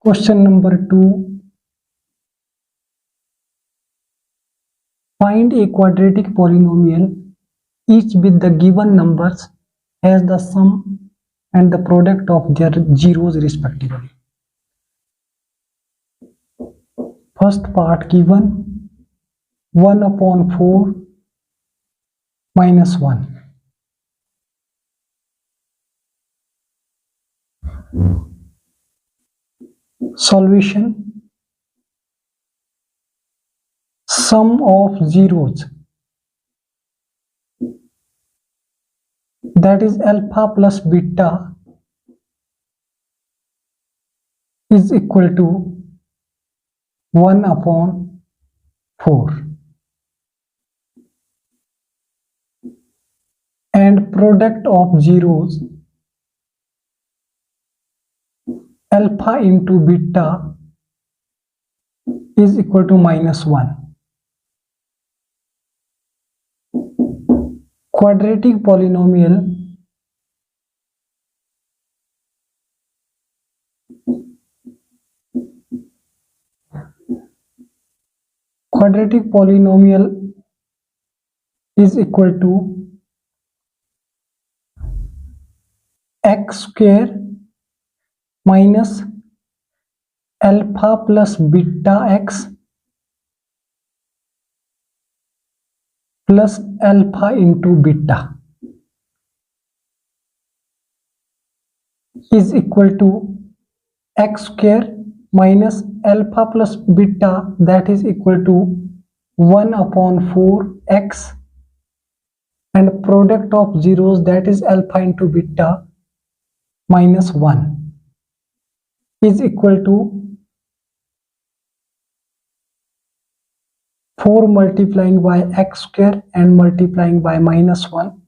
Question number 2. Find a quadratic polynomial each with the given numbers has the sum and the product of their zeros respectively. First part given 1 upon 4 minus 1. Solution. Sum of zeros, that is alpha plus beta, is equal to 1 upon 4, and product of zeros, alpha into beta, is equal to minus 1. Quadratic polynomial is equal to x square minus alpha plus beta x plus alpha into beta is equal to x square minus alpha plus beta, that is equal to 1 upon 4 x, and product of zeros, that is alpha into beta, minus 1, is equal to 4 multiplying by x square and multiplying by minus 1,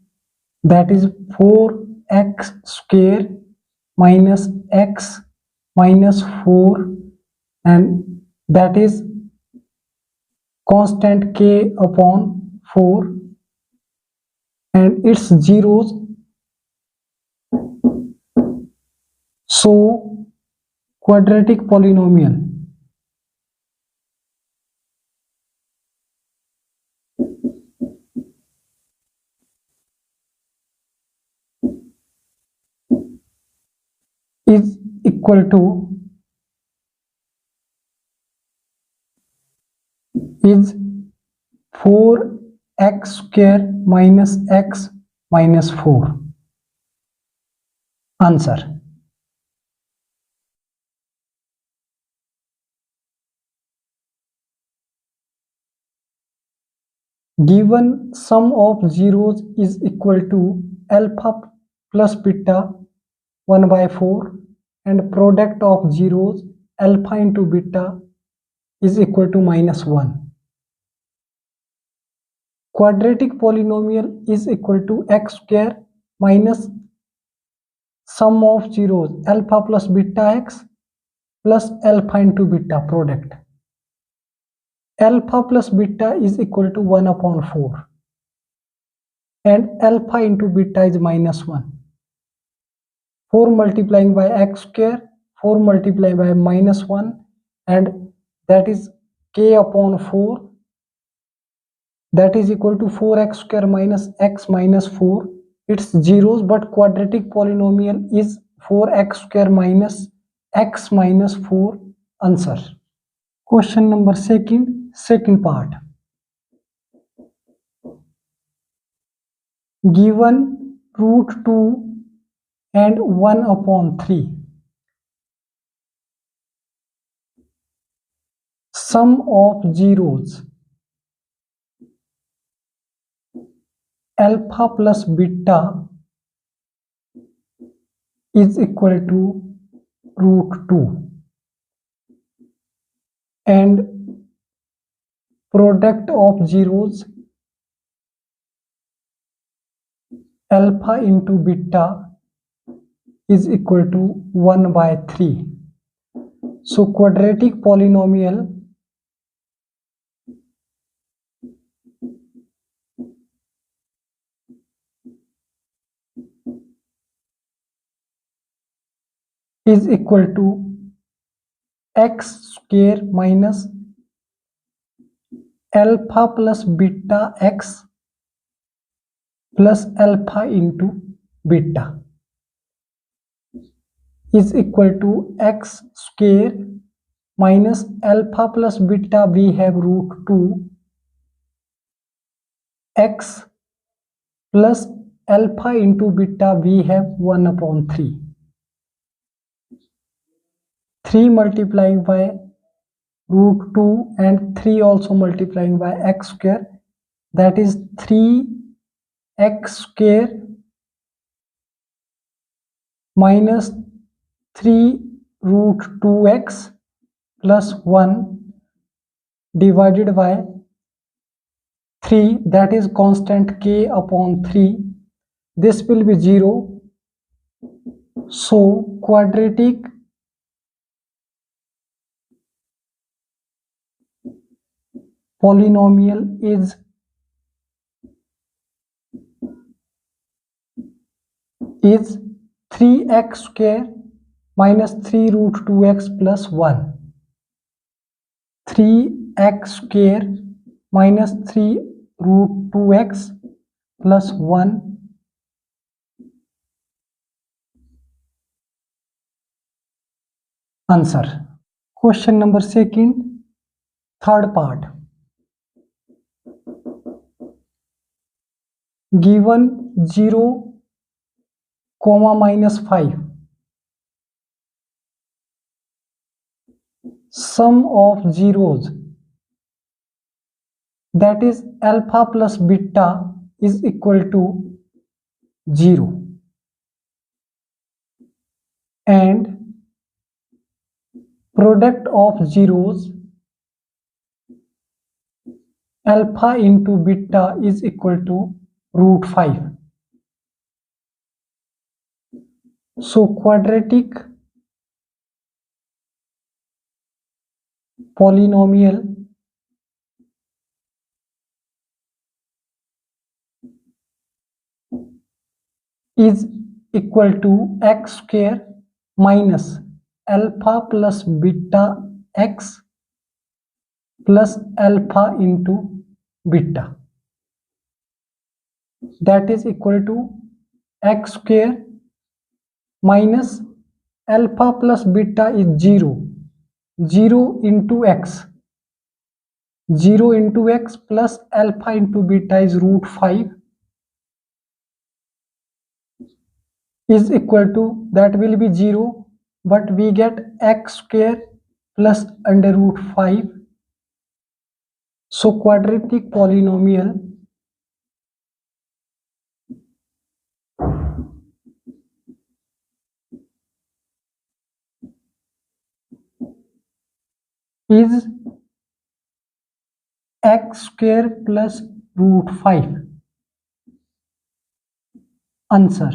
that is 4x square minus x minus 4, and that is constant k upon 4, and its zeros. So quadratic polynomial is equal to is 4x square minus x minus 4. Answer. Given sum of zeros is equal to alpha plus beta 1 by 4, and product of zeros alpha into beta is equal to minus 1. Quadratic polynomial is equal to x square minus sum of zeros alpha plus beta x plus alpha into beta product. Alpha plus beta is equal to 1 upon 4, and alpha into beta is minus 1. 4 multiplying by x square, 4 multiplying by minus 1, and that is k upon 4, that is equal to 4x square minus x minus 4. It's zeros, but quadratic polynomial is 4x square minus x minus 4. Answer. Question number second part. Given root 2 and 1 upon 3. Sum of zeros alpha plus beta is equal to root 2, and product of zeros alpha into beta is equal to 1 by 3. So quadratic polynomial is equal to x square minus alpha plus beta x plus alpha into beta is equal to x square minus alpha plus beta, we have root 2 x plus alpha into beta, we have 1 upon 3. 3 multiplying by root 2 and 3 also multiplying by x square, that is 3x square minus 3 root 2x plus 1 divided by 3, that is constant k upon 3. This will be 0. So quadratic polynomial is is 3x square minus 3 root 2x plus 1. 3x square minus 3 root 2x plus 1 answer. Question number second, third part. Given 0, minus 5, sum of zeros, that is alpha plus beta, is equal to 0, and product of zeros, alpha into beta, is equal to root 5. So quadratic polynomial is equal to x square minus alpha plus beta x plus alpha into beta, that is equal to x square minus alpha plus beta is 0, 0 into x, 0 into x plus alpha into beta is root 5, is equal to, that will be 0, but we get x square plus under root 5. So quadratic polynomial is x square plus root 5 answer.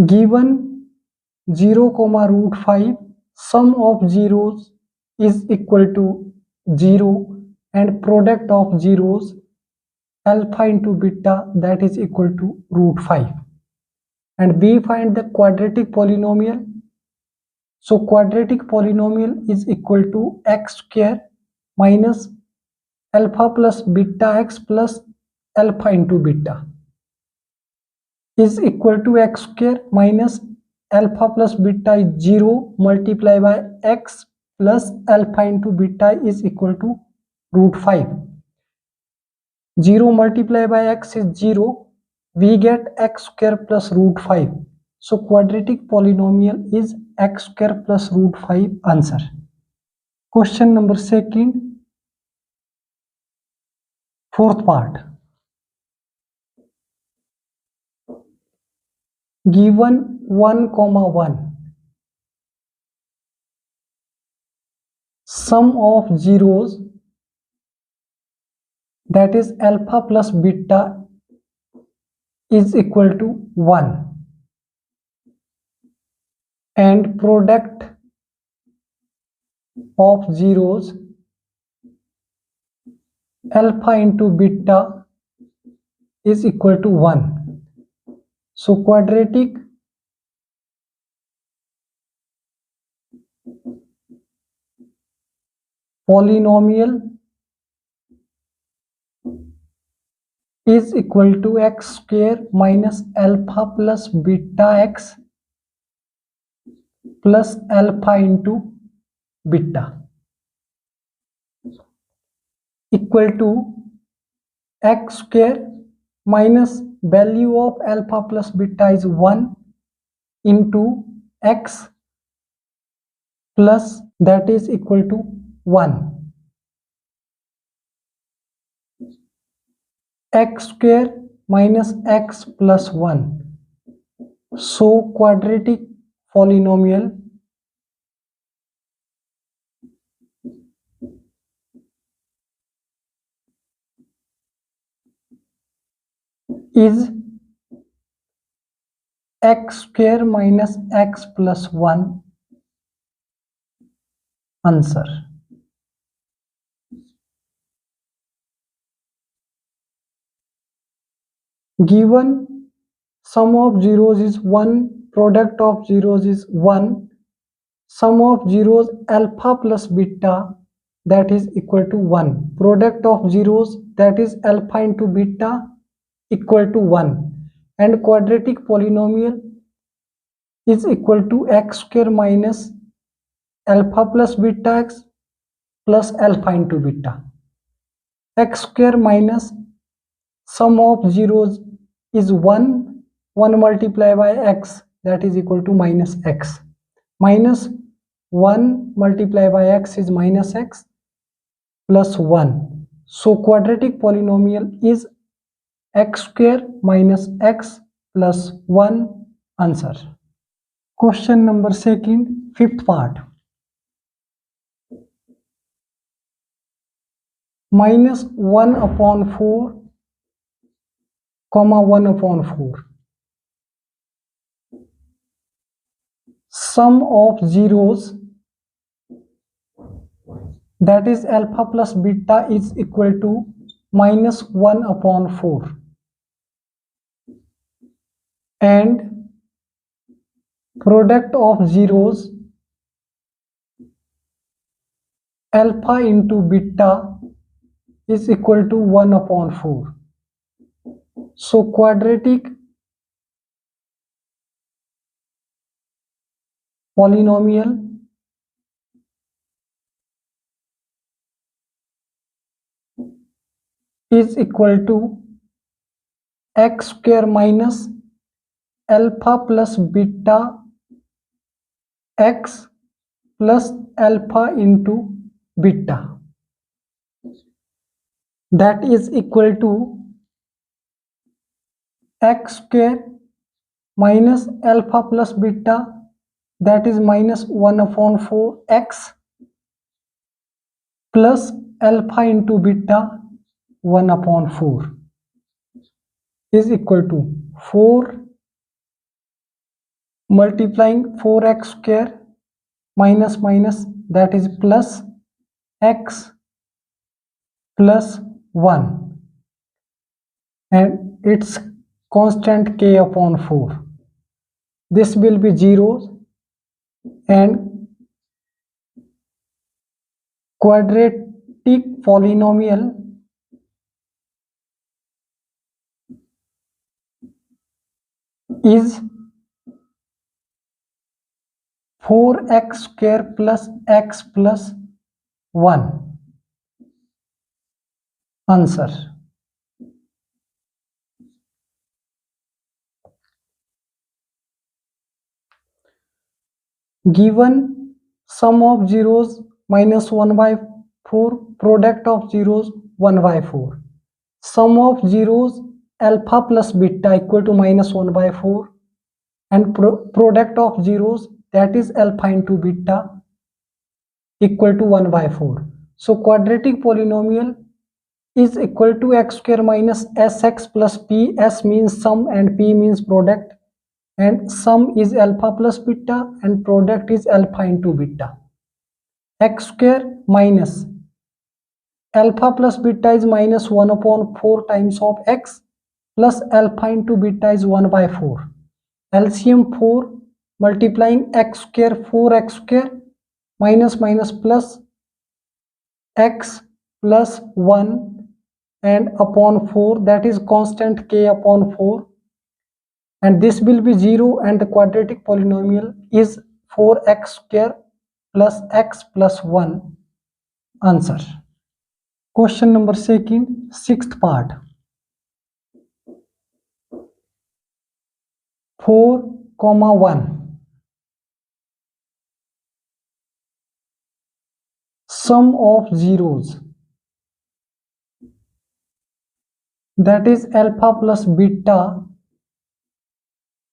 Given 0, root 5, sum of zeros is equal to 0, and product of zeros, alpha into beta, that is equal to root 5, and we find the quadratic polynomial. So quadratic polynomial is equal to x square minus alpha plus beta x plus alpha into beta is equal to x square minus alpha plus beta is 0 multiplied by x plus alpha into beta is equal to root 5. 0 multiplied by x is 0, we get x square plus root 5. So quadratic polynomial is x square plus root 5 answer. Question number second, fourth part. Given 1, 1, sum of zeros, that is alpha plus beta, is equal to 1, and product of zeros, alpha into beta, is equal to 1. So quadratic polynomial is equal to x square minus alpha plus beta x plus alpha into beta equal to x square minus value of alpha plus beta is 1 into x plus that is equal to 1. X square minus x plus 1. So quadratic polynomial is x square minus x plus 1. Answer. Given sum of zeros is 1, product of zeros is 1, sum of zeros alpha plus beta that is equal to 1, product of zeros that is alpha into beta equal to 1, and quadratic polynomial is equal to x square minus alpha plus beta x plus alpha into beta. X square minus sum of zeros is 1 multiplied by x that is equal to minus x, minus 1 multiplied by x is minus x plus 1. So quadratic polynomial is x square minus x plus 1. Answer. Question number 2, fifth part. Minus 1 upon 4 comma 1 upon 4. Sum of zeros that is alpha plus beta is equal to minus 1 upon 4, and product of zeros alpha into beta is equal to 1 upon 4. So quadratic polynomial is equal to x square minus alpha plus beta x plus alpha into beta that is equal to x square minus alpha plus beta that is minus 1 upon 4 x plus alpha into beta 1 upon 4 is equal to 4 multiplying 4x square minus minus that is plus x plus 1 and its constant k upon 4. This will be zeros and quadratic polynomial is 4x square plus x plus 1. Answer. Given sum of zeros minus 1 by 4, product of zeros 1 by 4. Sum of zeros alpha plus beta equal to minus 1 by 4 and product of zeros that is alpha into beta equal to 1 by 4. So quadratic polynomial is equal to x square minus sx plus p. S means sum and p means product, and sum is alpha plus beta and product is alpha into beta. X square minus alpha plus beta is minus 1 upon 4 times of x plus alpha into beta is 1 by 4. LCM 4 multiplying x square 4x square minus minus plus x plus 1 and upon 4, that is constant k upon 4, and this will be 0, and the quadratic polynomial is 4x square plus x plus 1. Answer. Question number second, sixth part. 4, 1. Sum of zeros, that is alpha plus beta,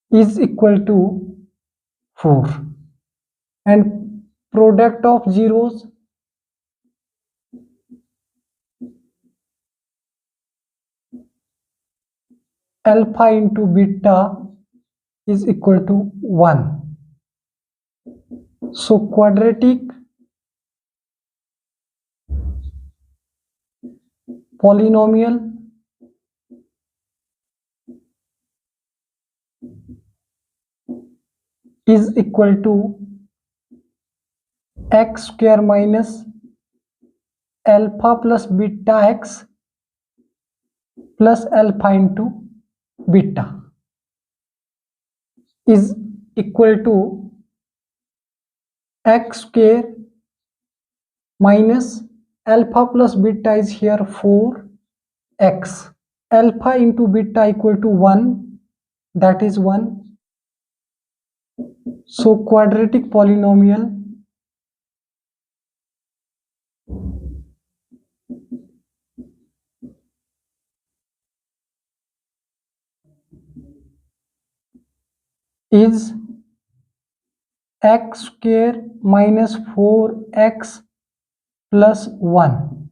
is equal to 4, and product of zeros, alpha into beta, is equal to 1. So quadratic polynomial is equal to x square minus alpha plus beta x plus alpha into beta is equal to x square minus alpha plus beta is here 4x, alpha into beta equal to 1, that is 1. So quadratic polynomial is x square minus 4x plus 1.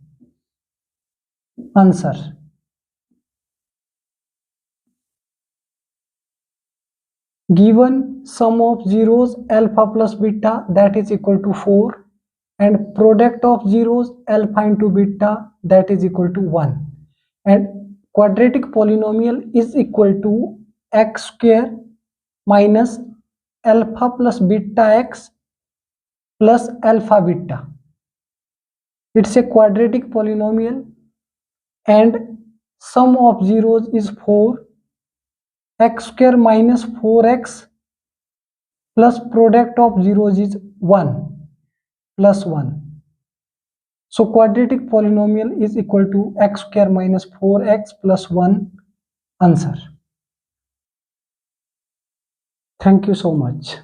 Answer. Given sum of zeros alpha plus beta, that is equal to 4, and product of zeros alpha into beta, that is equal to 1, and quadratic polynomial is equal to x square minus alpha plus beta x plus alpha beta. It's a quadratic polynomial, and sum of zeros is 4, x square minus 4x plus product of zeros is 1 plus 1. So quadratic polynomial is equal to x square minus 4x plus 1. Answer. Thank you so much.